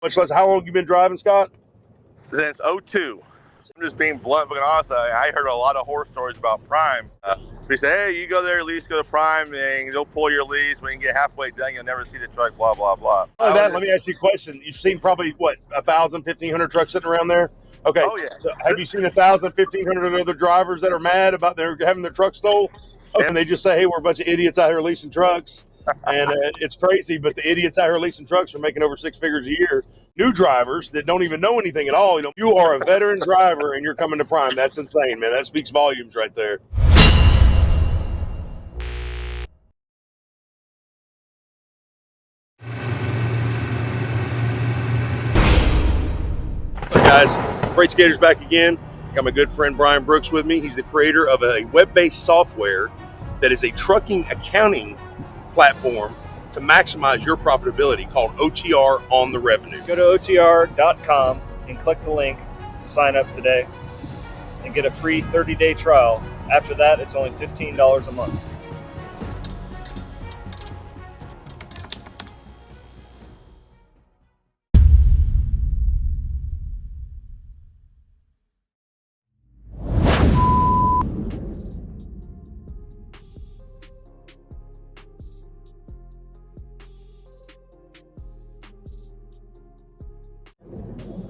Much less. How long you been driving, Scott? Since 02. I'm just being blunt, but honestly, I heard a lot of horror stories about Prime. We say, hey, you go there, lease, go to Prime, and they'll pull your lease. When you get halfway done, you'll never see the truck, blah, blah, blah. Let me ask you a question. You've seen probably, what, 1,000, 1,500 trucks sitting around there? Okay. Oh, yeah. So have you seen 1,000, 1,500 other drivers that are mad about having their truck stole? Okay. And they just say, hey, we're a bunch of idiots out here leasing trucks. And it's crazy, but the idiots out here leasing trucks are making over 6 figures a year. New drivers that don't even know anything at all. You are a veteran driver and you're coming to Prime. That's insane, man. That speaks volumes right there. So guys, Freight Skaters back again. Got my good friend Brian Brooks with me. He's the creator of a web-based software that is a trucking accounting platform to maximize your profitability called OTR on the revenue. Go to OTR.com and click the link to sign up today and get a free 30-day trial. After that, it's only $15 a month.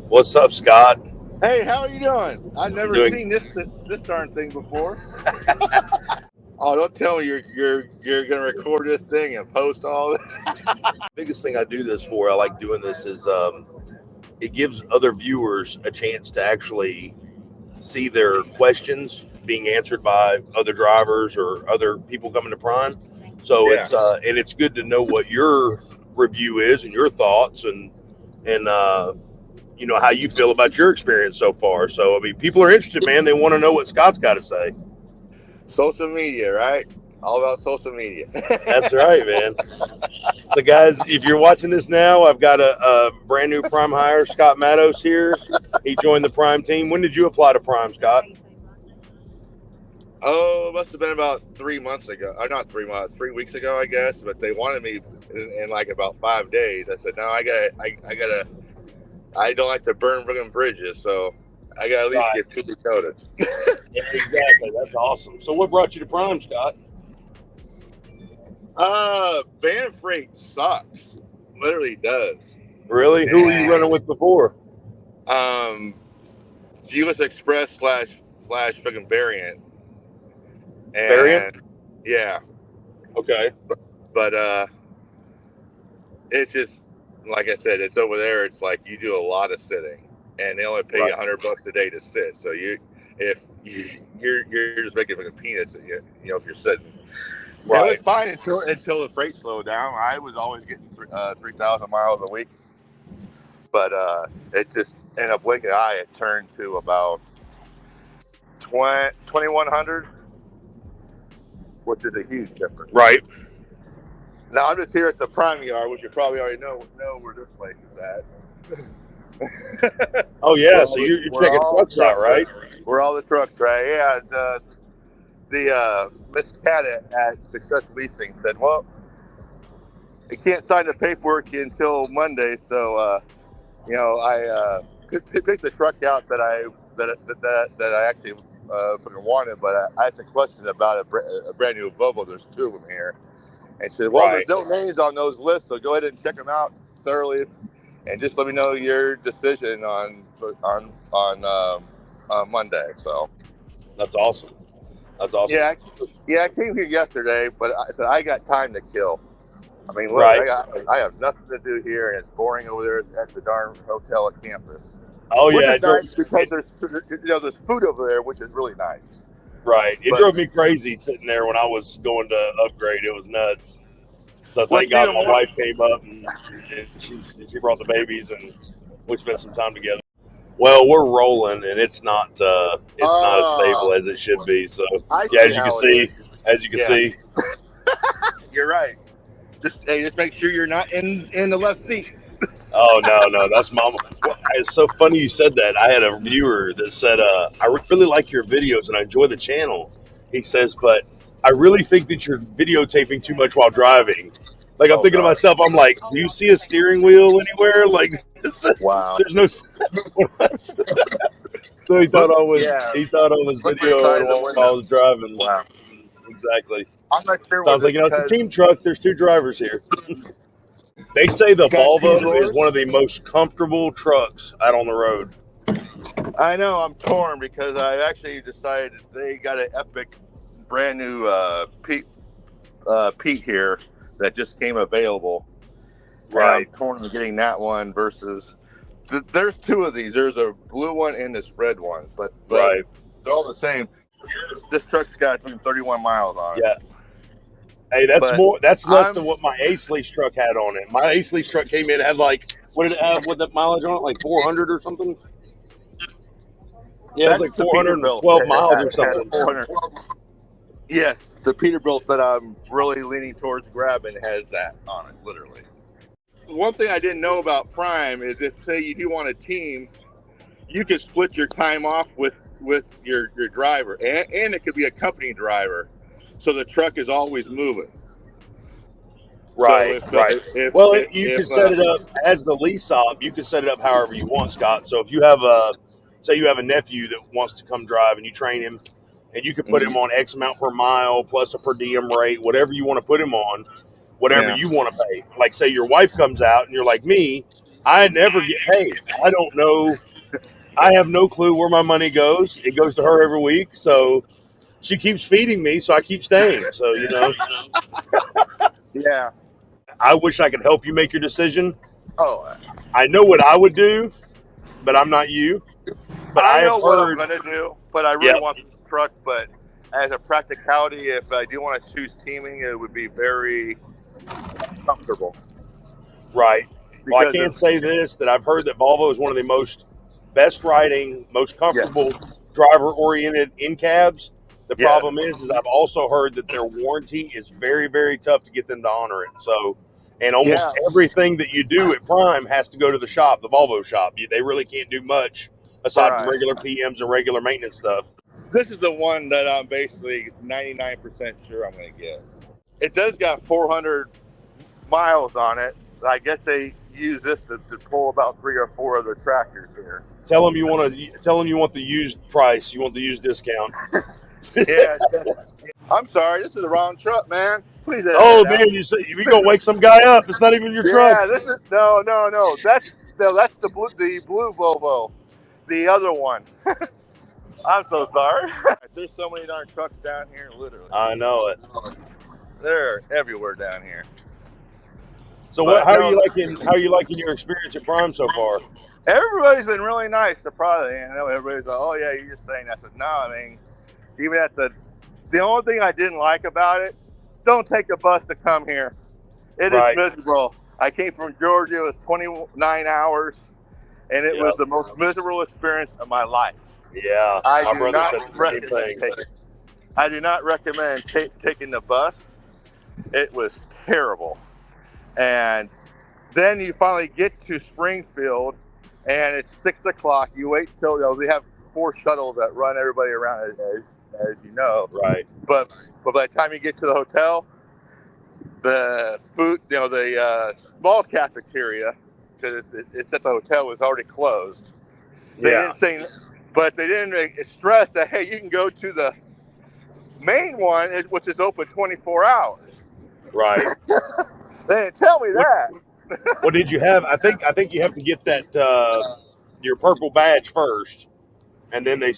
What's up, Scott? Hey, how are you doing? I've never seen this darn thing before. Oh, don't tell me you're gonna record this thing and post all this. Biggest thing I do this for, I like doing this, is it gives other viewers a chance to actually see their questions being answered by other drivers or other people coming to Prime. So yeah. It's good to know what your review is and your thoughts and how you feel about your experience so far. So, I mean, people are interested, man. They want to know what Scott's got to say. Social media, right? All about social media. That's right, man. So, guys, if you're watching this now, I've got a brand new Prime hire, Scott Mattos here. He joined the Prime team. When did you apply to Prime, Scott? Oh, it must have been about 3 months ago. Not 3 months, 3 weeks ago, I guess. But they wanted me in like about 5 days. I said, no, I don't like to burn bridges, so I got to at least get 2 weeks notice. Yeah, exactly. That's awesome. So what brought you to Prime, Scott? Van freight sucks. Literally does. Really? Who were you running with before? US Express slash fucking Variant. And, Variant? Yeah. Okay. But it's just, like I said, it's over there. It's like you do a lot of sitting, and they only pay you $100 a day to sit. So you're just making fucking peanuts, if you're sitting. Right. It was fine until the freight slowed down. I was always getting 3,000 miles a week, but it just in a blink of an eye, it turned to about 2,100, which is a huge difference. Right. Now, I'm just here at the Prime Yard, which you probably already know where this place is at. Oh, yeah. So you're checking trucks out, right? We're all the trucks, right? Yeah. The Miss Cat at Success Leasing said, well, you can't sign the paperwork until Monday. So, I picked the truck out that I actually fucking wanted, but I asked a question about a brand new Volvo. There's 2 of them here. And she said, well, There's no names on those lists, so go ahead and check them out thoroughly, and just let me know your decision on Monday. So that's awesome. That's awesome. Yeah, I came here yesterday, but I said I got time to kill. I mean, look, I have nothing to do here, and it's boring over there at the darn hotel at campus. Oh yeah, nice because there's food over there, which is really nice. Right. It drove me crazy sitting there when I was going to upgrade. It was nuts. So thank God my wife came up and she brought the babies and we spent some time together. Well, we're rolling and it's not as stable as it should be. So yeah, as you can see. You're right. Just make sure you're not in the left seat. Oh, no, that's Mama. It's so funny you said that. I had a viewer that said, I really like your videos and I enjoy the channel. He says, but I really think that you're videotaping too much while driving. Like, I'm thinking to myself, I'm like, do you see a steering wheel anywhere? Like, Wow. There's no. So he thought I was Yeah. Look videoing inside the while I was driving. Wow. Exactly. I'm not sure So I was was like, it it's a because team truck. There's two drivers here. They say the got two Volvo is drawers? one of the most comfortable trucks out on the road. I know I'm torn because I actually decided they got an epic brand new Pete here that just came available. Right. And I'm torn on getting that one versus there's two of these. There's a blue one and this red one, but Right. they're all the same. This truck's got 31 miles on it. Yeah. Hey, that's But more. That's less than what my Ace Lease truck had on it. My Ace Lease truck came in, had like, what did it have with that mileage on it? Like 400 or something. Yeah, it was like the 412 Peterbilt miles had or something. 400. Yes, the Peterbilt that I'm really leaning towards grabbing has that on it, literally. One thing I didn't know about Prime is if, say, you do want a team, you could split your time off with your driver, and it could be a company driver, so the truck is always moving. Right, So right. You can set it up as the lease op. You can set it up however you want, Scott. So if you have say you have a nephew that wants to come drive and you train him, and you can put him on X amount per mile plus a per diem rate, whatever you want to put him on, whatever you want to pay. Like say your wife comes out and you're like me, I never get paid. I don't know. I have no clue where my money goes. It goes to her every week. So she keeps feeding me. So I keep staying. So, Yeah. I wish I could help you make your decision. Oh, I know what I would do, but I'm not you. But I I have know what I'm heard. gonna do, but I really want the truck. But as a practicality, if I do want to choose teaming, it would be very comfortable. Right. Well, I Because can't say this, that I've heard that Volvo is one of the most best riding, most comfortable driver-oriented in-cabs. The problem is I've also heard that their warranty is very, very tough to get them to honor it. So, and almost everything that you do at Prime has to go to the shop, the Volvo shop. They really can't do much aside from regular PMs and regular maintenance stuff. This is the one that I'm basically 99% sure I'm going to get. It does got 400 miles on it. I guess they use this to pull about 3 or 4 other tractors here. Tell them you want the used price. You want the used discount. Yeah. I'm sorry, this is the wrong truck, man. Please. Oh man, you gonna wake some guy up? It's not even your truck. Yeah, this is no. That's the blue Volvo, the other one. I'm so sorry. There's so many darn trucks down here, literally. I know it. They're everywhere down here. So how are you liking your experience at Prime so far? Everybody's been really nice. Surprisingly, everybody's like, "Oh yeah, you're just saying that." I said, "No, I mean, even at the only thing I didn't like about it, don't take a bus to come here. It is miserable. I came from Georgia. It was 29 hours, and it was the most miserable experience of my life. Yeah, I do not recommend taking the bus. It was terrible. And then you finally get to Springfield, and it's 6 o'clock. You wait till they have 4 shuttles that run everybody around, as you know. Right. But by the time you get to the hotel, the food, the small cafeteria, because it's at the hotel, was already closed. They didn't say, but they didn't stress that, hey, you can go to the main one, which is open 24 hours. Right. They didn't tell me that. What did you have? I think you have to get that your purple badge first, and then they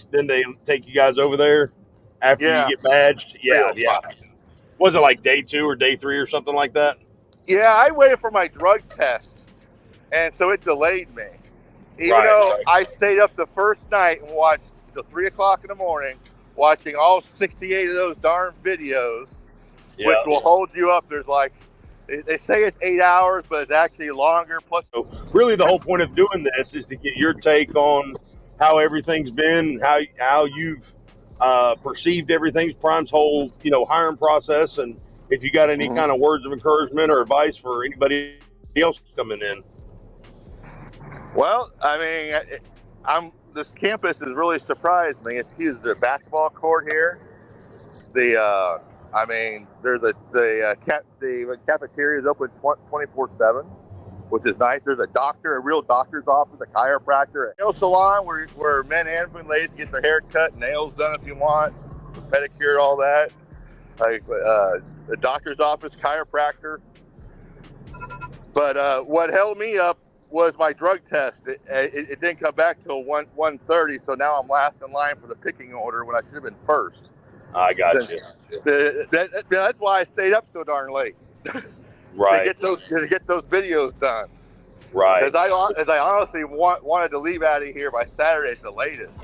take you guys over there after you get badged. Yeah. Was it like day 2 or day 3 or something like that? Yeah, I waited for my drug test, and so it delayed me. Even though I stayed up the first night and watched till 3 o'clock in the morning, watching all 68 of those darn videos, which will hold you up. There's like, they say it's 8 hours, but it's actually longer. Plus, so really, the whole point of doing this is to get your take on how everything's been, how you've perceived everything's Prime's whole hiring process, and if you got any kind of words of encouragement or advice for anybody else coming in. Well, I mean, this campus has really surprised me. It's used the basketball court here. There's the cafeteria is open 24/7, which is nice. There's a doctor, a real doctor's office, a chiropractor, a nail salon where men and ladies get their hair cut, nails done if you want, pedicure, all that. Like the doctor's office, chiropractor. But what held me up was my drug test. It didn't come back till 1:30, so now I'm last in line for the picking order when I should have been first. I got you. That's why I stayed up so darn late. Right. to get those videos done. Right. As I honestly wanted to leave out of here by Saturday at the latest.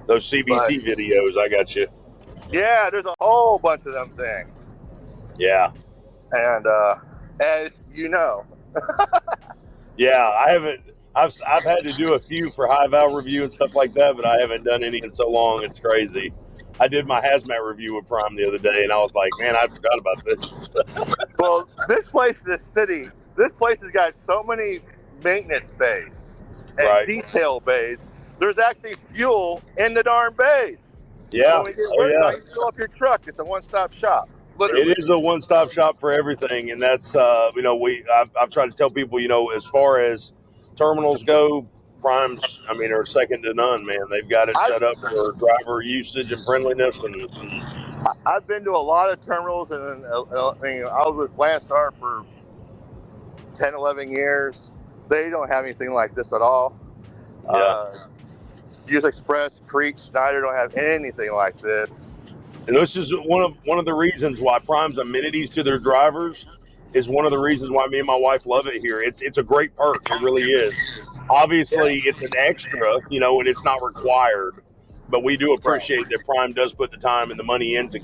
Those CBT videos, I got you. Yeah, there's a whole bunch of them things. Yeah. And as you know. Yeah, I haven't. I've had to do a few for high val review and stuff like that, but I haven't done any in so long. It's crazy. I did my hazmat review with Prime the other day, and I was like, man, I forgot about this. Well, this place has got so many maintenance bays and detail bays. There's actually fuel in the darn bays. Yeah. So when you fill up your truck, it's a one-stop shop. Literally. It is a one-stop shop for everything, and that's I've tried to tell people, as far as terminals go, Primes, are second to none, man. They've got it set up for driver usage and friendliness. And I've been to a lot of terminals, and I was with Landstar for 10, 11 years. They don't have anything like this at all. Yeah. US Express, Creek, Schneider don't have anything like this. And this is one of the reasons why Prime's amenities to their drivers is one of the reasons why me and my wife love it here. It's a great perk. It really is. Obviously, it's an extra, and it's not required. But we do appreciate that Prime does put the time and the money into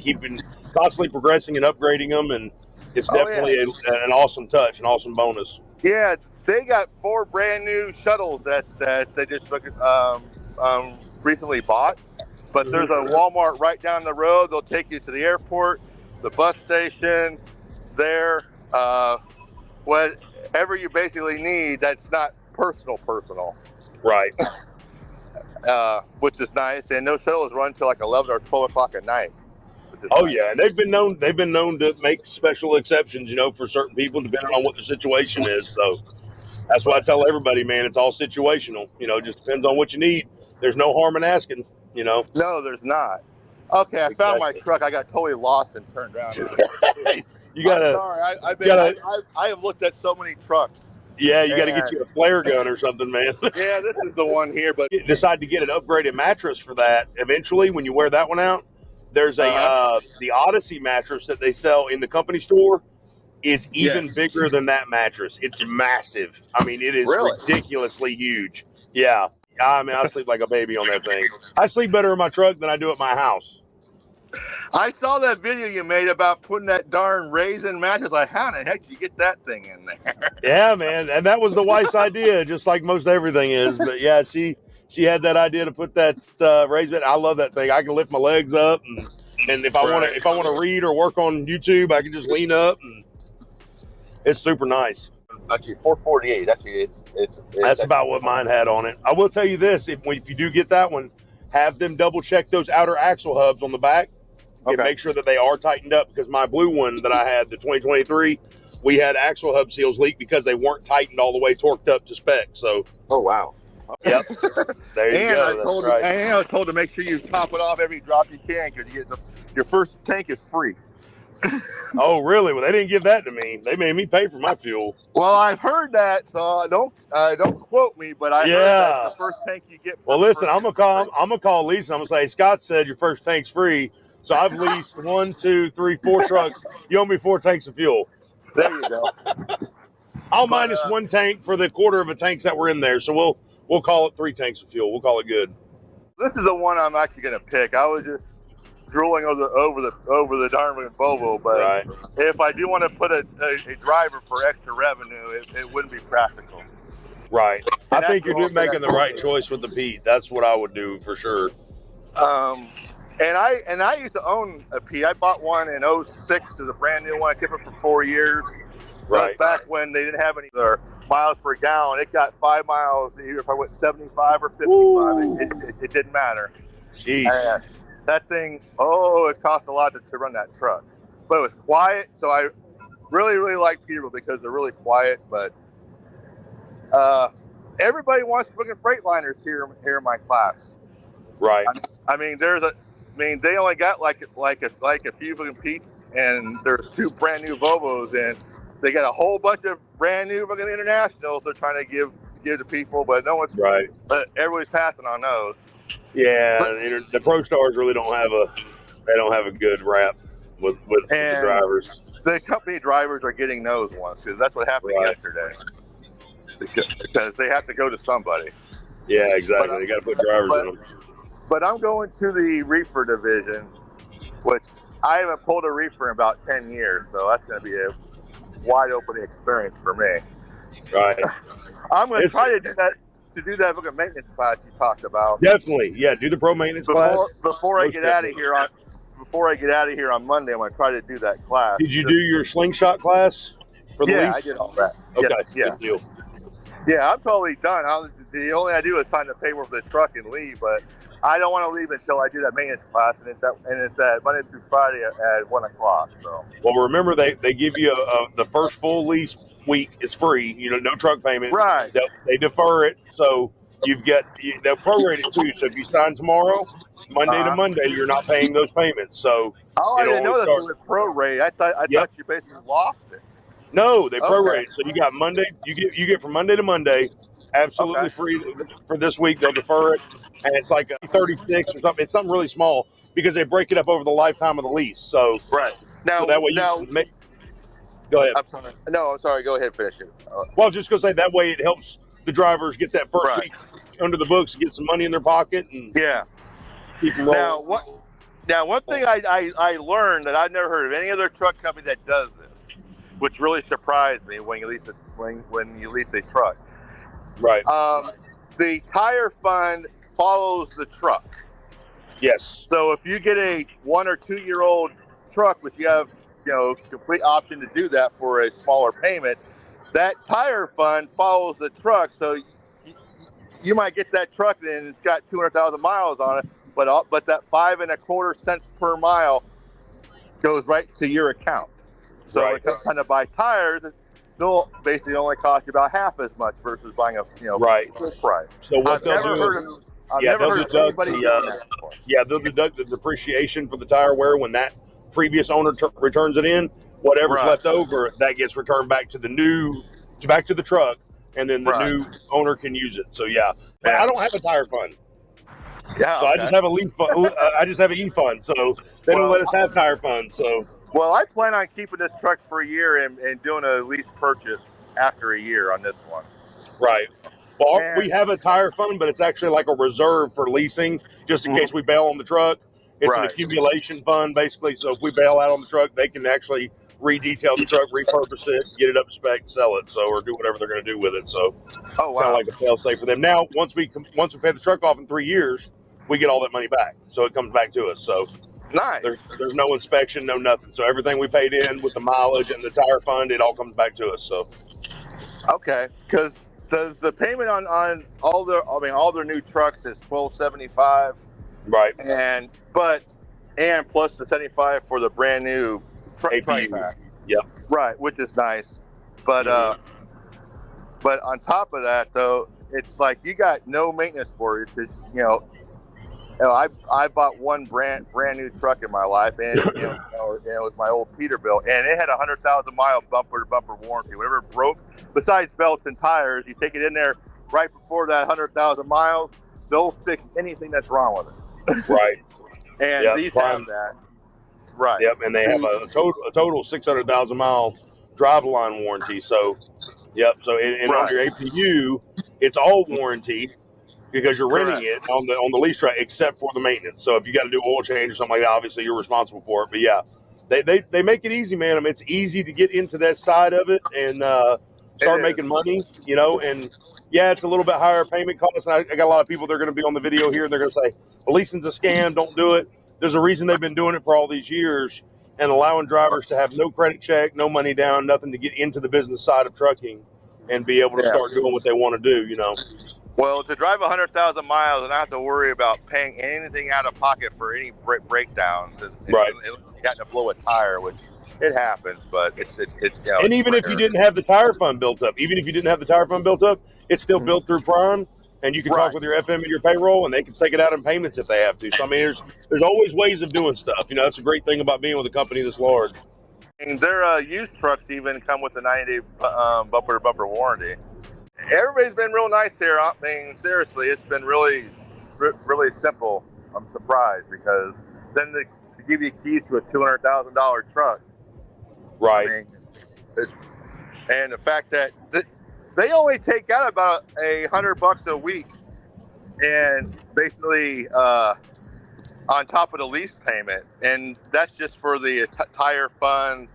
constantly progressing and upgrading them. And it's definitely an awesome touch, an awesome bonus. Yeah, they got 4 brand new shuttles that they just recently bought. But there's a Walmart right down the road. They'll take you to the airport, the bus station, there. Whatever you basically need that's not personal. Right. Which is nice. And those shuttles run till like 11 or 12 o'clock at night. Yeah, and they've been known to make special exceptions, for certain people depending on what the situation is. So that's why I tell everybody, man, it's all situational. It just depends on what you need. There's no harm in asking, No, there's not. Okay, I found my truck. I got totally lost and turned around. You gotta. I'm sorry. I have looked at so many trucks. Yeah, you got to get you a flare gun or something, man. Yeah, this is the one here. But decide to get an upgraded mattress for that. Eventually, when you wear that one out, there's the Odyssey mattress that they sell in the company store is even bigger than that mattress. It's massive. It is ridiculously huge. Yeah. I sleep like a baby on that thing. I sleep better in my truck than I do at my house. I saw that video you made about putting that darn raisin mattress. Like, how the heck did you get that thing in there? Yeah, man. And that was the wife's idea, just like most everything is. But yeah, she had that idea to put that raisin. I love that thing. I can lift my legs up, and if I want to read or work on YouTube, I can just lean up, and it's super nice. Actually, 448. Actually, that's about what mine had on it. I will tell you this: if you do get that one, have them double check those outer axle hubs on the back and make sure that they are tightened up. Because my blue one that I had, the 2023, we had axle hub seals leak because they weren't tightened all the way, torqued up to spec. So, oh wow, yep, there you go. I was told to make sure you top it off every drop you can because your first tank is free. Oh, really? Well, they didn't give that to me. They made me pay for my fuel. Well, I've heard that, so don't quote me, but I heard that the first tank you get. Well, listen, I'm gonna call Lease. I'm gonna say, Scott said your first tank's free, so I've leased 1, 2, 3, 4 trucks. You owe me 4 tanks of fuel. There you go. I'll minus 1 tank for the quarter of a tanks that were in there, so we'll call it 3 tanks of fuel. We'll call it good. This is the one I'm actually gonna pick. I was just drooling over the darn Volvo, but if I do want to put a driver for extra revenue, it wouldn't be practical. Right. I think you're making the right choice with the Pete. That's what I would do for sure. And I used to own a Pete. I bought one in 06 as a brand new one. I kept it for 4 years. Right. Back when they didn't have any miles per gallon, it got 5 miles. Either if I went 75 or 55, it didn't matter. Jeez. That thing, it cost a lot to run that truck. But it was quiet, so I really, really like Peterbilt because they're really quiet, but Everybody wants fucking Freightliners here in my class. Right. I mean, they only got like a few fucking Pete's, and there's 2 brand new Volvos, and they got a whole bunch of brand new fucking Internationals they're trying to give to people, but Right. but everybody's passing on those. Yeah, the Pro Stars really don't have a good rap with the drivers. The company drivers are getting those ones because that's what happened yesterday. Because they have to go to somebody. Yeah, exactly. They got to put drivers in them. But I'm going to the Reefer division, which I haven't pulled a Reefer in about 10 years, so that's going to be a wide open experience for me. Right. I'm going to try to do that book of maintenance class you talked about. Definitely, yeah. Do the pro maintenance class before I get out of here on. Before I get out of here on Monday, I'm going to try to do that class. Did you do your slingshot class for the lease? Yeah, I did all that. Okay, yeah. Good deal. Yeah, I'm totally done. The only thing I do is sign the paperwork for the truck and leave, but I don't want to leave until I do that maintenance class, and it's at Monday through Friday at 1 o'clock. So. Well, remember they give you the first full lease week is free. No truck payment. Right. They defer it, so they'll prorate it too. So if you sign tomorrow, Monday to Monday, you're not paying those payments. So I didn't know that was prorate. I thought you basically lost it. No, they prorate it. So you got Monday. You get from Monday to Monday, absolutely free for this week. They'll defer it, and it's like 36 or something. It's something really small because they break it up over the lifetime of the lease. So now so that way go ahead. I'm sorry. Go ahead, finish it. Well, just because that way it helps the drivers get that first week under the books, get some money in their pocket, and keep them rolling. Now, one thing I learned that I've never heard of any other truck company that does this, which really surprised me when you lease a truck. Right. The tire fund follows the truck. Yes. So if you get a 1 or 2 year old truck, which you have complete option to do that for a smaller payment, that tire fund follows the truck. So you might get that truck and it's got 200,000 miles on it, but that 5 1/4 cents per mile goes right to your account. So when it comes time to buy tires, they'll basically only cost you about half as much versus buying a full price. So what I've never heard of anybody doing that before. Yeah, they'll deduct the depreciation for the tire wear when that previous owner returns it in. Whatever's left over, that gets returned back to the truck, and then the new owner can use it. So but I don't have a tire fund. Yeah, so I just have a leaf fund. I just have an e-fund. So they don't let us have tire funds. So. Well, I plan on keeping this truck for a year and doing a lease purchase after a year on this one. Right. Well, we have a tire fund, but it's actually like a reserve for leasing, just in case we bail on the truck. It's an accumulation fund, basically. So if we bail out on the truck, they can actually re-detail the truck, repurpose it, get it up to spec, sell it, or do whatever they're going to do with it. So it's kind of like a fail-safe for them. Now, once we pay the truck off in 3 years, we get all that money back. So it comes back to us. So. Nice. There's no inspection, no nothing. So everything we paid in with the mileage and the tire fund, it all comes back to us. So, okay, because does the payment on all their new trucks is $1,275, right? And plus the $75 for the brand new truck pack. Yep. Right, which is nice, but but on top of that though, it's like you got no maintenance for it because I bought one brand new truck in my life, and it was my old Peterbilt, and it had 100,000 mile bumper to bumper warranty. Whatever broke, besides belts and tires, you take it in there right before that 100,000 miles, they'll fix anything that's wrong with it. Right. And these have that. Right. Yep. And they have a total 600,000 mile driveline warranty. So, So and on your APU, it's all warranty. Because you're renting it on the lease track, except for the maintenance. So if you got to do oil change or something like that, obviously you're responsible for it. But they make it easy, man. I mean, it's easy to get into that side of it and start making money. And it's a little bit higher payment cost. And I got a lot of people that are going to be on the video here, and they're going to say, well, leasing's a scam. Don't do it. There's a reason they've been doing it for all these years and allowing drivers to have no credit check, no money down, nothing to get into the business side of trucking and be able to start doing what they want to do. Well, to drive 100,000 miles and not have to worry about paying anything out of pocket for any breakdowns, and you got to blow a tire, which it happens, but it's and even if you didn't have the tire fund built up, it's still built through Prime, and you can talk with your FM and your payroll, and they can take it out in payments if they have to. So I mean, there's always ways of doing stuff. You know, that's a great thing about being with a company this large. And their used trucks even come with a 90-day bumper-to-bumper warranty. Everybody's been real nice here. I mean, seriously, it's been really simple. I'm surprised because then to give you keys to a $200,000 truck. Right. I mean, and the fact that they only take out about $100 a week, and basically on top of the lease payment, and that's just for the tire fund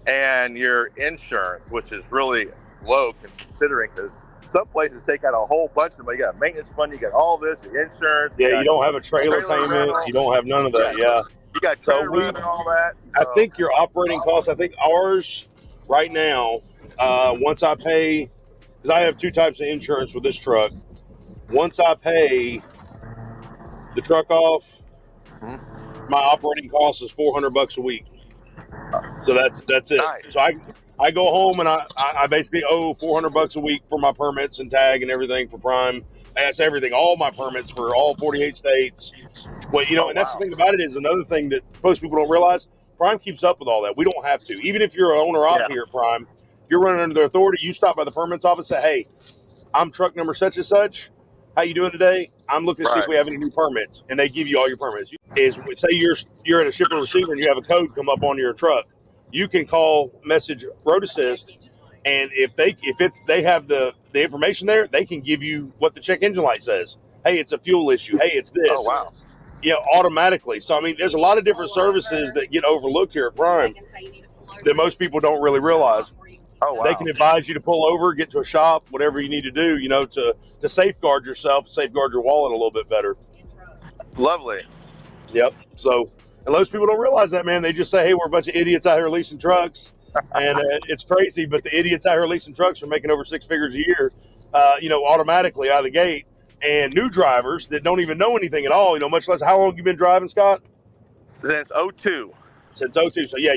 and your insurance, which is really low considering, because some places take out a whole bunch of them. You got a maintenance fund, you got all this, the insurance. Yeah, you don't have a trailer payment. rental. You don't have none of that. Yeah. You got trailer rental and all that. I think your operating costs, I think ours right now, once I pay, because I have two types of insurance with this truck. Once I pay the truck off, my operating cost is $400 a week. So that's it. Nice. So I go home and I basically owe $400 a week for my permits and tag and everything for Prime. That's everything, all my permits for all 48 states. Well, you know, and that's the thing about it is another thing that most people don't realize. Prime keeps up with all that. We don't have to. Even if you're an owner-op here at Prime, if you're running under their authority, you stop by the permits office and say, hey, I'm truck number such and such. How you doing today? I'm looking to see if we have any new permits. And they give you all your permits. Say you're at a shipper receiver and you have a code come up on your truck. You can call message Road Assist, and if they have the information there, they can give you what the check engine light says. Hey, it's a fuel issue. Hey, it's this. Oh, wow. Yeah, automatically. So, I mean, there's a lot of different services that get overlooked here at Prime that most people don't really realize. Oh, wow. They can advise you to pull over, get to a shop, whatever you need to do, you know, to safeguard yourself, safeguard your wallet a little bit better. Lovely. Yep. So, and most people don't realize that, man. They just say, hey, we're a bunch of idiots out here leasing trucks. And it's crazy, but the idiots out here leasing trucks are making over 6 figures a year, you know, automatically out of the gate. And new drivers that don't even know anything at all, you know, much less. How long have you been driving, Scott? Since 02. Since 02. So, yeah,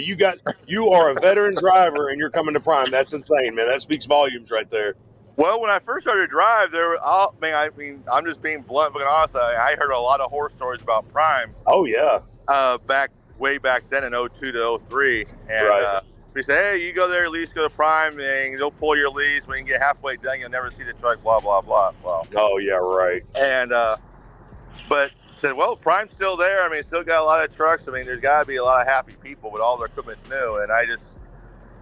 you are a veteran driver and you're coming to Prime. That's insane, man. That speaks volumes right there. Well, when I first started to drive, I'm just being blunt, but honest. I heard a lot of horror stories about Prime. Oh, yeah. Way back then in 02 to 03. And we say, hey, you go there, lease, go to Prime, and they'll pull your lease. When you get halfway done, you'll never see the truck, blah, blah, blah. Well, oh, yeah, right. And, but said, well, Prime's still there. I mean, still got a lot of trucks. I mean, there's got to be a lot of happy people, but all their equipment's new. And I just.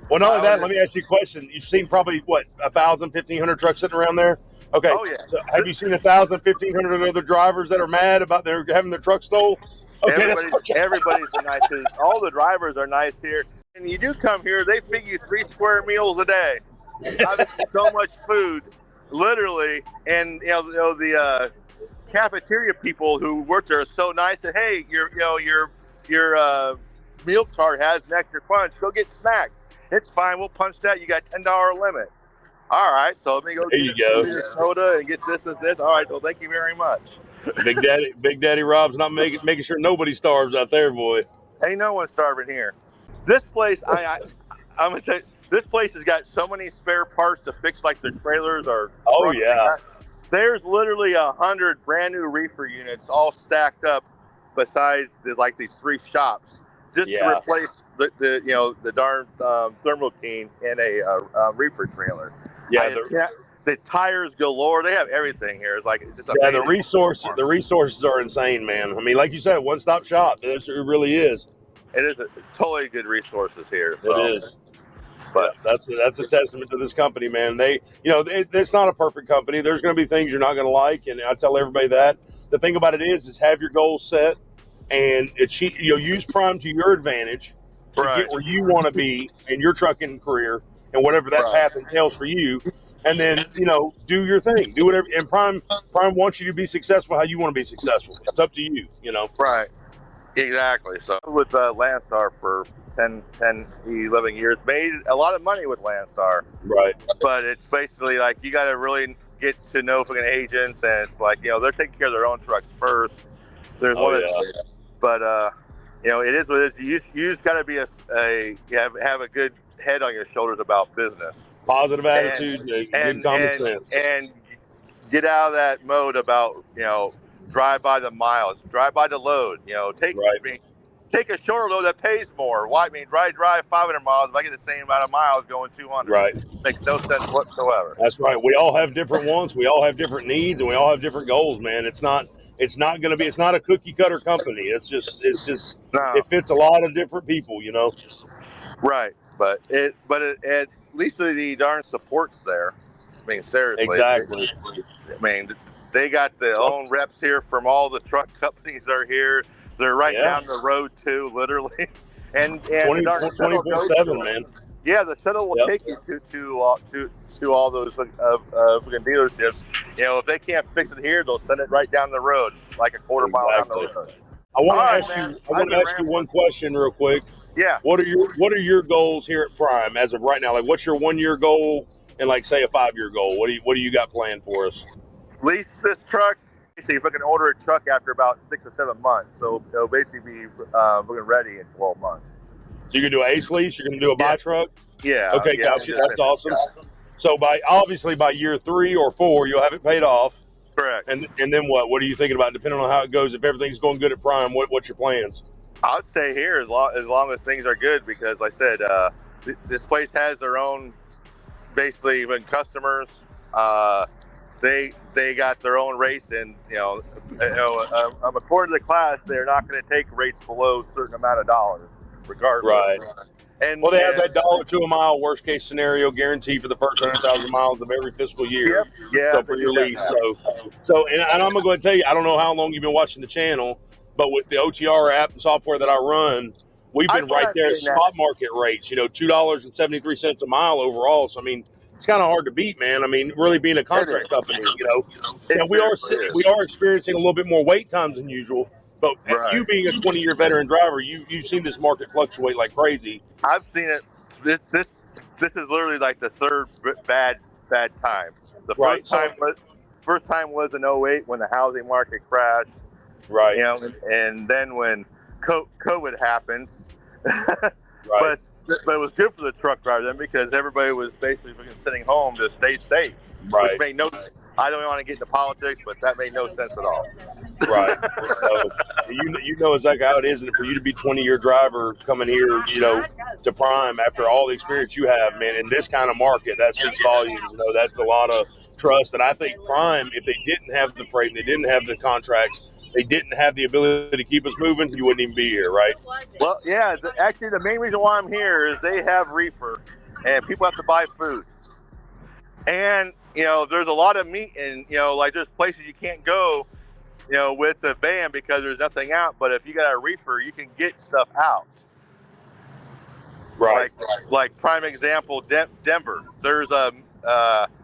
Well, not only that, let me ask you a question. You've seen probably, 1,000, 1,500 trucks sitting around there? Okay. Oh, yeah. So have you seen 1,000, 1,500 other drivers that are mad about having their truck stolen? Okay, everybody's nice. All the drivers are nice here. And you do come here, they feed you 3 square meals a day. Obviously, so much food, literally. And the cafeteria people who work there are so nice that, hey, your meal card has an extra punch. Go get snacks. It's fine. We'll punch that. You got $10 limit. All right. So let me go get a soda and get this and this. All right. Well, thank you very much. Big Daddy Rob's not making sure nobody starves out there, boy. Ain't no one starving here. This place, I'm gonna tell you, this place has got so many spare parts to fix like their trailers or. Oh yeah. There's literally 100 brand new reefer units all stacked up, besides these 3 shops, just to replace the darn Thermo King in a reefer trailer. Yeah. The tires galore. They have everything here. It's just the resources are insane, man. I mean, like you said, one-stop shop. It really is. It is totally good resources here. So. It is. But that's a testament to this company, man. It's not a perfect company. There's going to be things you're not going to like, and I tell everybody that. The thing about it is have your goals set and use Prime to your advantage to get where you want to be in your trucking career and whatever that path entails for you. And then, do your thing. Do whatever. And Prime wants you to be successful how you want to be successful. It's up to you, Right. Exactly. So with Landstar for 10, 11 years, made a lot of money with Landstar. Right. But it's basically like you got to really get to know fucking agents, and it's like, they're taking care of their own trucks first. There's but it is what it is. You just got to be have a good head on your shoulders about business. Positive attitude, good common sense. And get out of that mode about, drive by the miles, drive by the load. Take a shorter load that pays more. Why? Drive 500 miles if I get the same amount of miles going 200. Right. Makes no sense whatsoever. That's right. We all have different wants. We all have different needs, and we all have different goals, man. It's not a cookie cutter company. It's just it fits a lot of different people, Right. But at least the darn support's there. Seriously. Exactly. They got their own reps here from all the truck companies are here. They're right down the road too, literally. And 24/7, man. Yeah, the shuttle will take you to all those fucking dealerships. If they can't fix it here, they'll send it right down the road, like a quarter mile down the road. I want to ask you one question real quick. Yeah. What are your goals here at Prime as of right now? Like, what's your 1 year goal and like say a 5 year goal? What do you got planned for us? Lease this truck. Basically, if I can order a truck after about 6 or 7 months, so it'll basically be looking ready in 12 months. So you're gonna do an ace lease? You're gonna do a buy truck? Yeah. Okay, gotcha. That's awesome. So obviously by year 3 or 4, you'll have it paid off. Correct. And then what? What are you thinking about? Depending on how it goes, if everything's going good at Prime, what's your plans? I'll stay here as long as things are good, because like I said, this place has their own, basically, even customers. They got their own rates, and according to the class, they're not going to take rates below a certain amount of dollars, regardless. Right. And they have that $1 to a mile worst case scenario guarantee for the first 100,000 miles of every fiscal year. Yep. Yeah. So for your lease. So and I'm gonna go ahead and tell you, I don't know how long you've been watching the channel, but with the OTR app and software that I run, we've been right there at spot market rates. $2.73 a mile overall. So it's kind of hard to beat, man. Really being a contract company, and we are experiencing a little bit more wait times than usual. But you being a 20-year veteran driver, you've seen this market fluctuate like crazy. I've seen it. This is literally like the third bad time. The first time was in 08 when the housing market crashed. Right. And then when COVID happened. Right. But it was good for the truck driver then, because everybody was basically sitting home to stay safe. Right. Which made no sense. I don't want to get into politics, but that made no sense at all. Right. So, you know exactly how it is, and for you to be 20-year driver coming here, to Prime after all the experience you have, man, in this kind of market, that speaks volumes. That's a lot of trust. And I think Prime, if they didn't have the freight, they didn't have the contracts, they didn't have the ability to keep us moving, you wouldn't even be here, right? Well, yeah. Actually, the main reason why I'm here is they have Reefer, and people have to buy food. And, there's a lot of meat, and, like there's places you can't go, with the van because there's nothing out. But if you got a Reefer, you can get stuff out. Right. Like prime example, Denver. There's I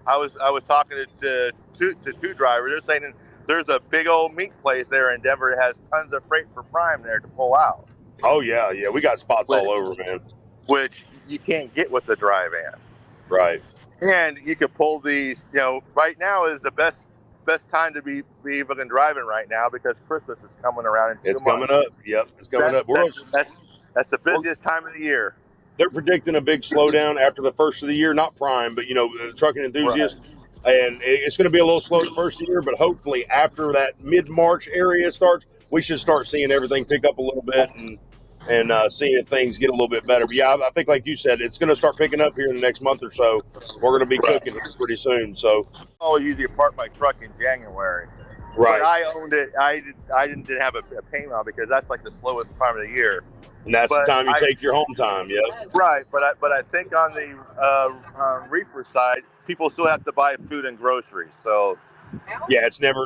was talking to two drivers. They're saying there's a big old meat place there in Denver that has tons of freight for Prime there to pull out. Oh yeah, we got spots all over, man. Which you can't get with the dry van. Right. And you could pull these. Right now is the best time to be even driving right now, because Christmas is coming around in 2 months. It's coming up. Yep, it's coming up. That's the busiest time of the year. They're predicting a big slowdown after the first of the year, not Prime, but trucking enthusiasts. Right. And it's going to be a little slow the first of the year, but hopefully after that mid-March area starts, we should start seeing everything pick up a little bit and seeing if things get a little bit better. But yeah, I think like you said, it's going to start picking up here in the next month or so. We're going to be cooking pretty soon. So I'll usually park my truck in January. Right. But I owned it. I didn't have a payment on, because that's like the slowest time of the year. And that's the time you take your home time, yeah. Right, but I think on the Reefer side, people still have to buy food and groceries. So yeah, it's never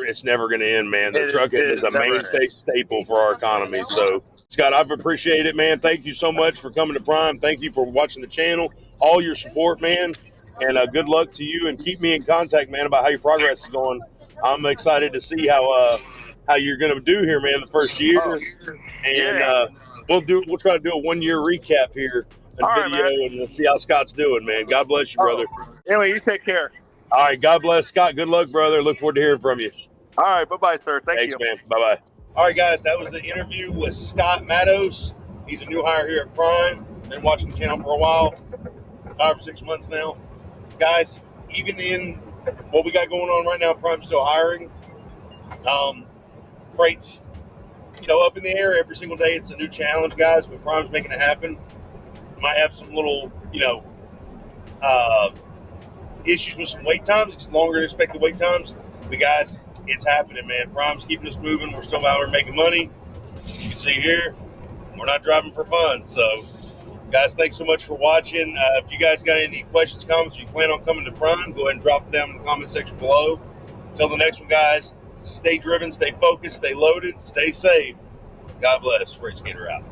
going to end, man. The trucking is a mainstay staple for our economy. So Scott, I've appreciated it, man. Thank you so much for coming to Prime. Thank you for watching the channel, all your support, man. And good luck to you, and keep me in contact, man, about how your progress is going. I'm excited to see how you're going to do here, man, the first year. And we'll try to do a 1 year recap here and video, and we'll see how Scott's doing, man. God bless you, brother. Anyway, you take care. All right, God bless, Scott. Good luck, brother. Look forward to hearing from you. All right, bye-bye, sir. Thanks, you. Man. Bye-bye. All right, guys, that was the interview with Scott Mattos. He's a new hire here at Prime. Been watching the channel for a while, 5 or 6 months now. guys, even in what we got going on right now, Prime's still hiring. Freight's, up in the air every single day. It's a new challenge, guys, but Prime's making it happen. Might have some little, issues with some wait times. It's longer than expected wait times. But guys, it's happening, man. Prime's keeping us moving. We're still out here making money. You can see here, we're not driving for fun. So, guys, thanks so much for watching. If you guys got any questions, comments, or you plan on coming to Prime, go ahead and drop them down in the comment section below. Until the next one, guys, stay driven, stay focused, stay loaded, stay safe. God bless. Freight Skater out.